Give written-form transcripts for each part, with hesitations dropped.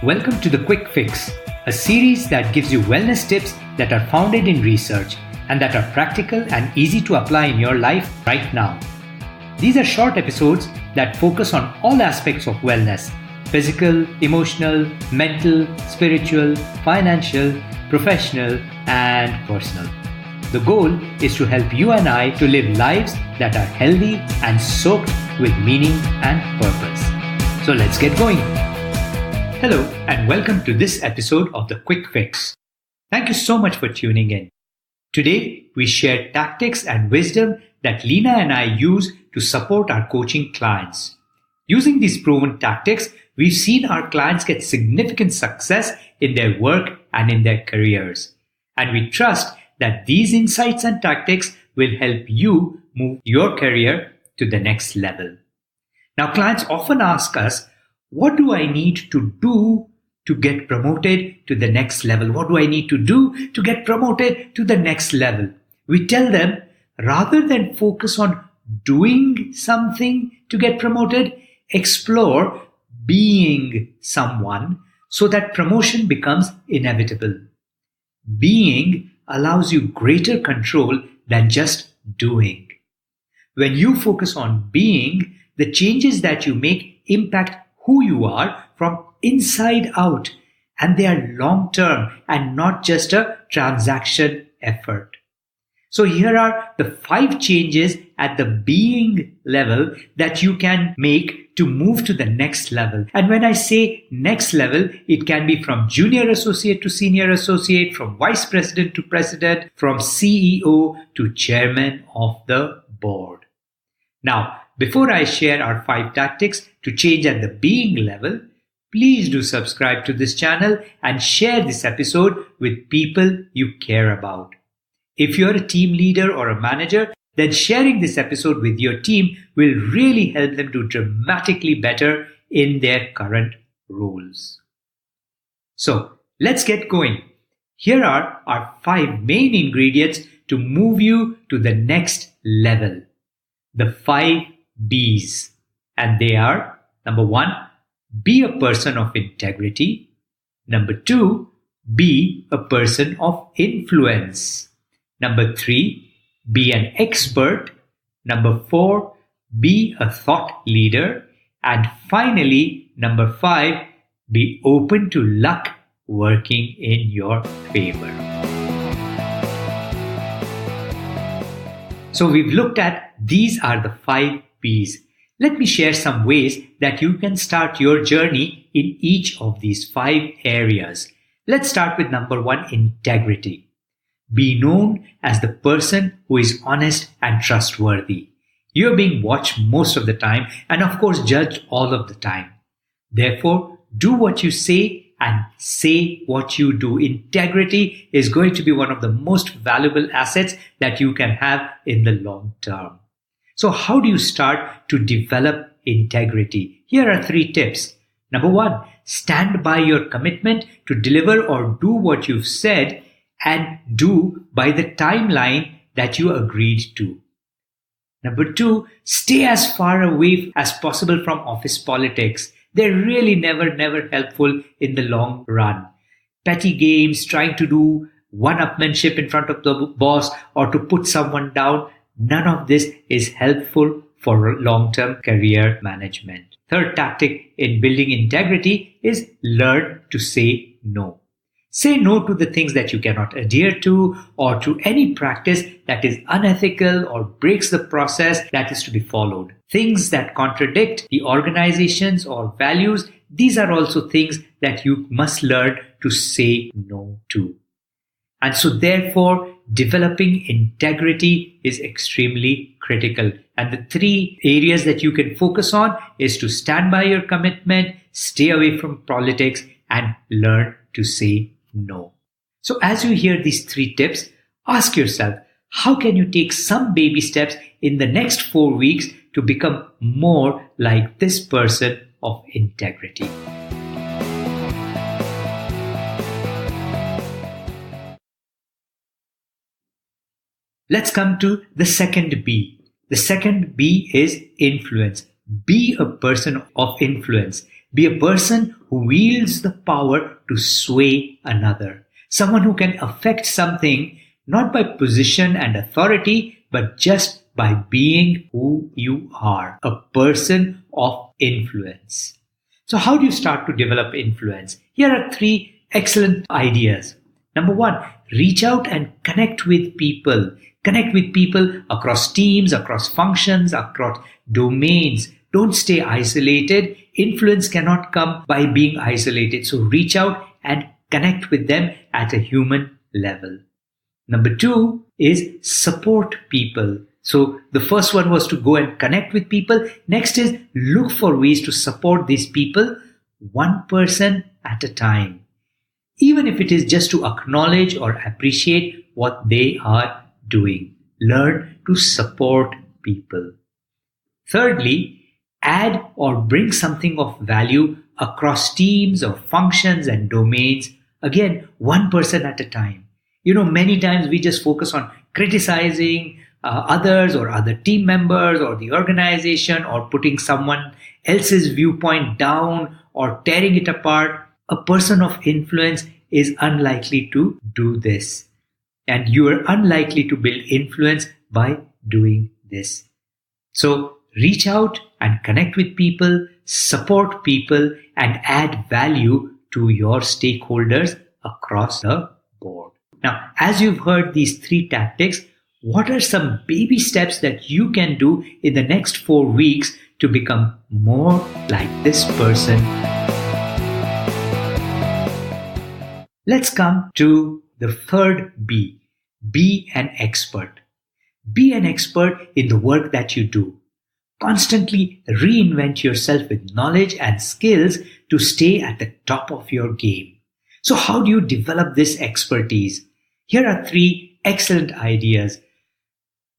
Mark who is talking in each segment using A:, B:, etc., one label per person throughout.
A: Welcome to The Quick Fix, a series that gives you wellness tips that are founded in research and that are practical and easy to apply in your life right now. These are short episodes that focus on all aspects of wellness: physical, emotional, mental, spiritual, financial, professional, and personal. The goal is to help you and I to live lives that are healthy and soaked with meaning and purpose. So let's get going. Hello and welcome to this episode of The Quick Fix. Thank you so much for tuning in. Today, we share tactics and wisdom that Lena and I use to support our coaching clients. Using these proven tactics, we've seen our clients get significant success in their work and in their careers. And we trust that these insights and tactics will help you move your career to the next level. Now, clients often ask us, what do I need to do to get promoted to the next level? What do I need to do to get promoted to the next level? We tell them, rather than focus on doing something to get promoted, explore being someone so that promotion becomes inevitable. Being allows you greater control than just doing. When you focus on being, the changes that you make impact who you are from inside out, and they are long-term and not just a transaction effort. So here are the 5 changes at the being level that you can make to move to the next level. And when I say next level, it can be from junior associate to senior associate, from vice president to president, from CEO to chairman of the board. Now, before I share our 5 tactics to change at the being level, please do subscribe to this channel and share this episode with people you care about. If you're a team leader or a manager, then sharing this episode with your team will really help them do dramatically better in their current roles. So let's get going. Here are our 5 main ingredients to move you to the next level. The 5 B's. And they are: number 1, be a person of integrity. Number 2, be a person of influence. Number 3, be an expert. Number 4, be a thought leader. And finally, number 5, be open to luck working in your favor. So we've looked at these are the 5 B's. Let me share some ways that you can start your journey in each of these 5 areas. Let's start with number 1, integrity. Be known as the person who is honest and trustworthy. You're being watched most of the time and of course judged all of the time. Therefore, do what you say and say what you do. Integrity is going to be one of the most valuable assets that you can have in the long term. So how do you start to develop integrity? Here are 3 tips. Number 1, stand by your commitment to deliver or do what you've said and do by the timeline that you agreed to. Number 2, stay as far away as possible from office politics. They're really never helpful in the long run. Petty games, trying to do one-upmanship in front of the boss or to put someone down, none of this is helpful for long-term career management. Third tactic in building integrity is learn to say no. Say no to the things that you cannot adhere to or to any practice that is unethical or breaks the process that is to be followed. Things that contradict the organizations or values, these are also things that you must learn to say no to. And so therefore, developing integrity is extremely critical. And the 3 areas that you can focus on is to stand by your commitment, stay away from politics, and learn to say no. So as you hear these 3 tips, ask yourself, how can you take some baby steps in the next 4 weeks to become more like this person of integrity? Let's come to the second B. The second B is influence. Be a person of influence. Be a person who wields the power to sway another. Someone who can affect something not by position and authority, but just by being who you are, a person of influence. So how do you start to develop influence? Here are 3 excellent ideas. Number 1, reach out and connect with people. Connect with people across teams, across functions, across domains. Don't stay isolated. Influence cannot come by being isolated. So reach out and connect with them at a human level. Number 2 is support people. So the first one was to go and connect with people. Next is look for ways to support these people one person at a time. Even if it is just to acknowledge or appreciate what they are doing. Learn to support people. Thirdly, add or bring something of value across teams or functions and domains. Again, one person at a time. Many times we just focus on criticizing others or other team members or the organization or putting someone else's viewpoint down or tearing it apart. A person of influence is unlikely to do this. And you are unlikely to build influence by doing this. So reach out and connect with people, support people, and add value to your stakeholders across the board. Now, as you've heard these 3 tactics, what are some baby steps that you can do in the next 4 weeks to become more like this person? Let's come to the third B. Be an expert. Be an expert in the work that you do. Constantly reinvent yourself with knowledge and skills to stay at the top of your game. So how do you develop this expertise? Here are 3 excellent ideas.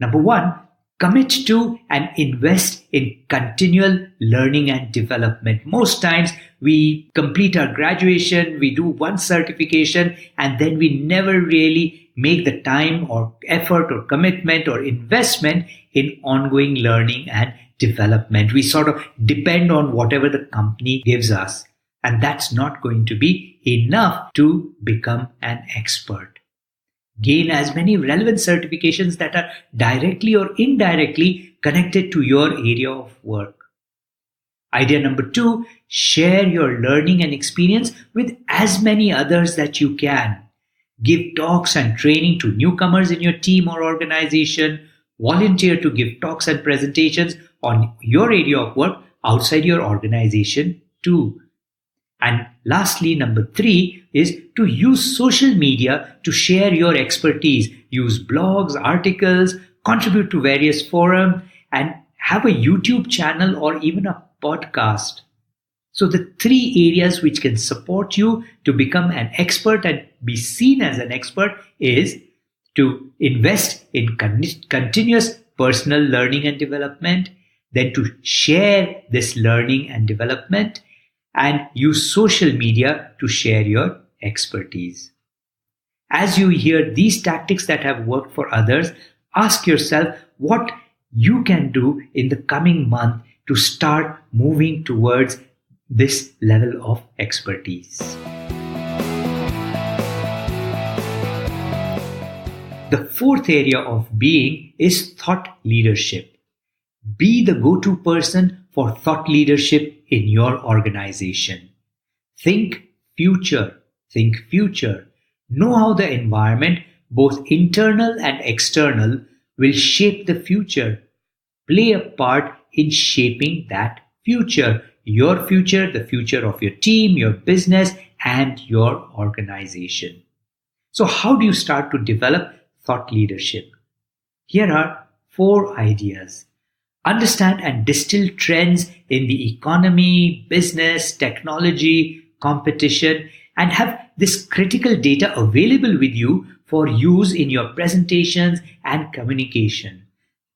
A: Number 1, commit to and invest in continual learning and development. Most times we complete our graduation, we do one certification, and then we never really make the time or effort or commitment or investment in ongoing learning and development. We sort of depend on whatever the company gives us, and that's not going to be enough to become an expert. Gain as many relevant certifications that are directly or indirectly connected to your area of work. Idea number 2, share your learning and experience with as many others that you can. Give talks and training to newcomers in your team or organization. Volunteer to give talks and presentations on your area of work outside your organization too. And lastly, number 3 is to use social media to share your expertise. Use blogs, articles, contribute to various forums, and have a YouTube channel or even a podcast. So the 3 areas which can support you to become an expert and be seen as an expert is to invest in continuous personal learning and development, then to share this learning and development, and use social media to share your expertise. As you hear these tactics that have worked for others, ask yourself what you can do in the coming month to start moving towards this level of expertise. The 4th area of being is thought leadership. Be the go-to person for thought leadership in your organization. Think future. Think future. Know how the environment, both internal and external, will shape the future. Play a part in shaping that future. Your future, the future of your team, your business, and your organization. So how do you start to develop thought leadership? Here are 4 ideas. Understand and distill trends in the economy, business, technology, competition, and have this critical data available with you for use in your presentations and communication.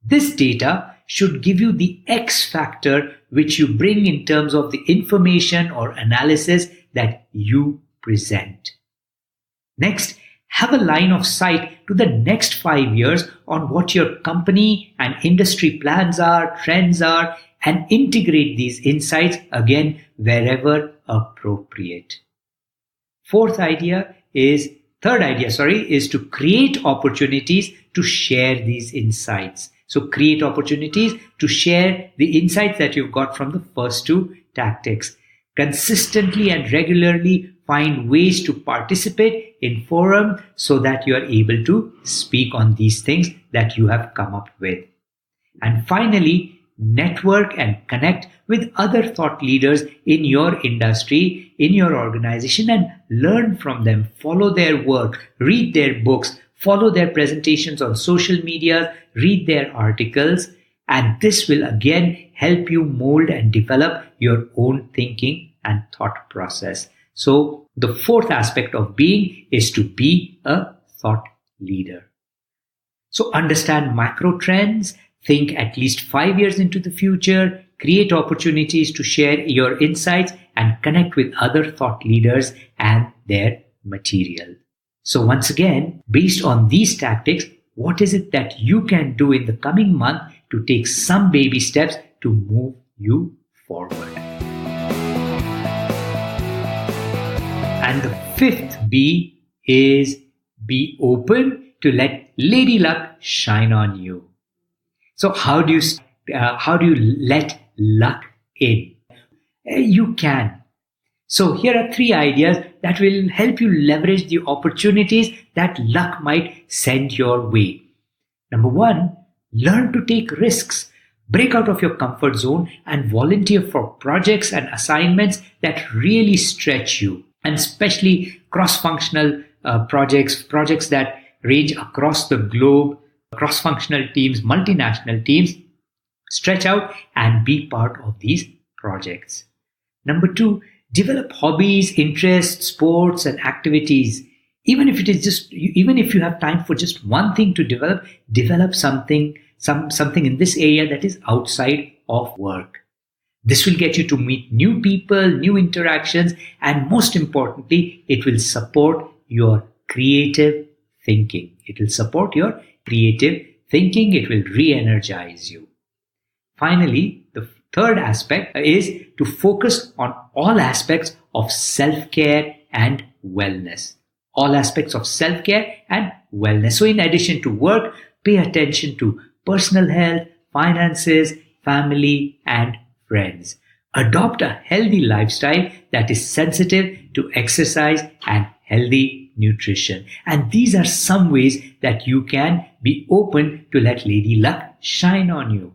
A: This data should give you the X factor which you bring in terms of the information or analysis that you present. Next, have a line of sight to the next 5 years on what your company and industry plans are, trends are, and integrate these insights again wherever appropriate. Third idea is to create opportunities to share these insights. So create opportunities to share the insights that you've got from the first two tactics. Consistently and regularly find ways to participate in forum so that you are able to speak on these things that you have come up with. And finally, network and connect with other thought leaders in your industry, in your organization, and learn from them. Follow their work, read their books, follow their presentations on social media, read their articles, and this will again help you mold and develop your own thinking and thought process. So the fourth aspect of being is to be a thought leader. So understand macro trends, think at least 5 years into the future, create opportunities to share your insights, and connect with other thought leaders and their material. So once again, based on these tactics, what is it that you can do in the coming month to take some baby steps to move you forward? And the fifth B is be open to let Lady Luck shine on you. So how do you let luck in? You can. So here are 3 ideas that will help you leverage the opportunities that luck might send your way. Number 1, learn to take risks. Break out of your comfort zone and volunteer for projects and assignments that really stretch you, and especially cross-functional projects that range across the globe, cross-functional teams, multinational teams. Stretch out and be part of these projects. Number 2, develop hobbies, interests, sports, and activities. Even if you have time for just one thing to develop something in this area that is outside of work. This will get you to meet new people, new interactions, and most importantly, it will support your creative thinking. It will support your creative thinking. It will re-energize you. Finally, the third aspect is to focus on all aspects of self-care and wellness. All aspects of self-care and wellness. So in addition to work, pay attention to personal health, finances, family, and friends. Adopt a healthy lifestyle that is sensitive to exercise and healthy nutrition. And these are some ways that you can be open to let Lady Luck shine on you.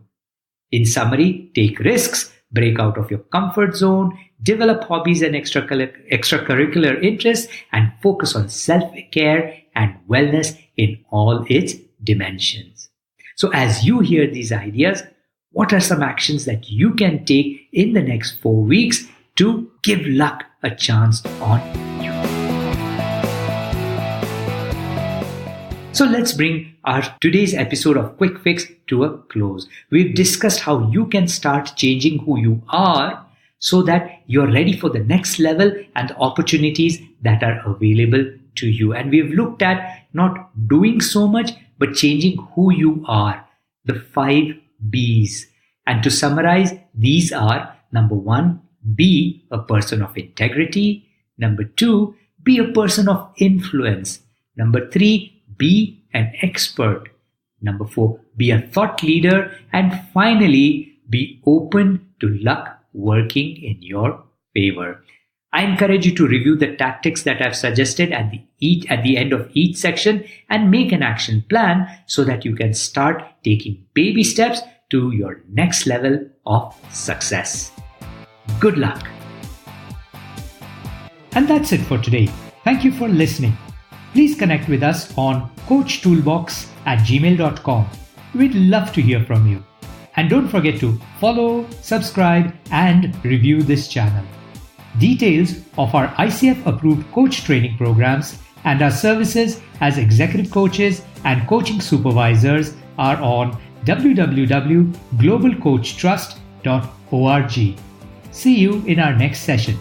A: In summary, take risks, break out of your comfort zone, develop hobbies and extracurricular interests, and focus on self-care and wellness in all its dimensions. So as you hear these ideas, what are some actions that you can take in the next 4 weeks to give luck a chance on you? So let's bring our today's episode of Quick Fix to a close. We've discussed how you can start changing who you are so that you're ready for the next level and the opportunities that are available to you. And we've looked at not doing so much, but changing who you are. The 5 B's. And to summarize, these are: number 1, be a person of integrity. Number 2, be a person of influence. Number 3, be an expert. Number 4, be a thought leader. And finally, be open to luck working in your favor. I encourage you to review the tactics that I've suggested at the end of each section and make an action plan so that you can start taking baby steps to your next level of success. Good luck. And that's it for today. Thank you for listening. Please connect with us on coachtoolbox@gmail.com. We'd love to hear from you. And don't forget to follow, subscribe, and review this channel. Details of our ICF-approved coach training programs and our services as executive coaches and coaching supervisors are on www.globalcoachtrust.org. See you in our next session.